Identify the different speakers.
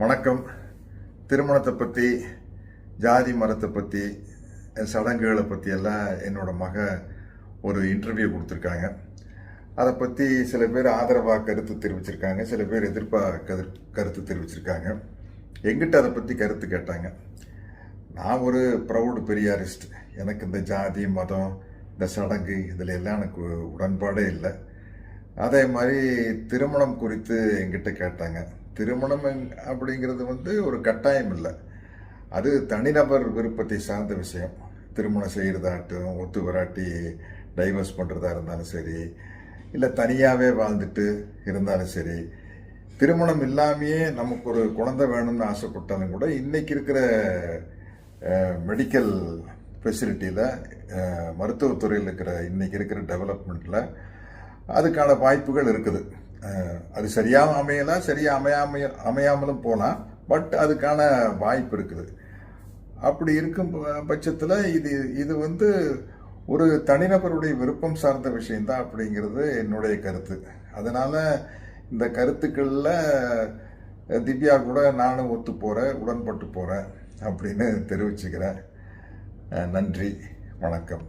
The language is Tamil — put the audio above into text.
Speaker 1: வணக்கம். திருமணத்தை பற்றி, ஜாதி மதத்தை பற்றி, சடங்குகளை பற்றி எல்லாம் என்னோட மக ஒரு இன்டர்வியூ கொடுத்துருக்காங்க. அதை பற்றி சில பேர் ஆதரவாக கருத்து தெரிவிச்சிருக்காங்க, சில பேர் எதிர்ப்பாக கருத்து தெரிவிச்சிருக்காங்க. எங்கிட்ட அதை பற்றி கருத்து கேட்டாங்க. நான் ஒரு ப்ரௌடு பெரியாரிஸ்ட். எனக்கு இந்த ஜாதி மதம், இந்த சடங்கு இதில் எல்லாம் எனக்கு உடன்பாடே இல்லை. அதே மாதிரி திருமணம் குறித்து எங்கிட்ட கேட்டாங்க. திருமணம் அப்படிங்கிறது ஒரு கட்டாயம் இல்லை, அது தனிநபர் விருப்பத்தை சார்ந்த விஷயம். திருமணம் செய்கிறதாட்டும், ஒத்து வராட்டி டைவர்ஸ் பண்ணுறதா இருந்தாலும் சரி, இல்லை தனியாகவே வாழ்ந்துட்டு இருந்தாலும் சரி, திருமணம் இல்லாமையே நமக்கு ஒரு குழந்தை வேணும்னு ஆசைப்பட்டாலும் கூட இன்னைக்கு இருக்கிற மெடிக்கல் ஃபெசிலிட்டியில், மருத்துவத்துறையில் இன்னைக்கு இருக்கிற டெவலப்மெண்ட்டில் அதுக்கான வாய்ப்புகள் இருக்குது. அது சரியாக அமையலாம், சரியாக அமையாமலும் போகலாம், பட் அதுக்கான வாய்ப்பு இருக்குது. அப்படி இருக்கும் பட்சத்தில் இது ஒரு தனிநபருடைய விருப்பம் சார்ந்த விஷயம்தான் அப்படிங்கிறது என்னுடைய கருத்து. அதனால் இந்த கருத்துக்களில் திவ்யா கூட நானும் ஒத்து போகிறேன், உடன்பட்டு போகிறேன் அப்படின்னு தெரிவிச்சுக்கிறேன். நன்றி, வணக்கம்.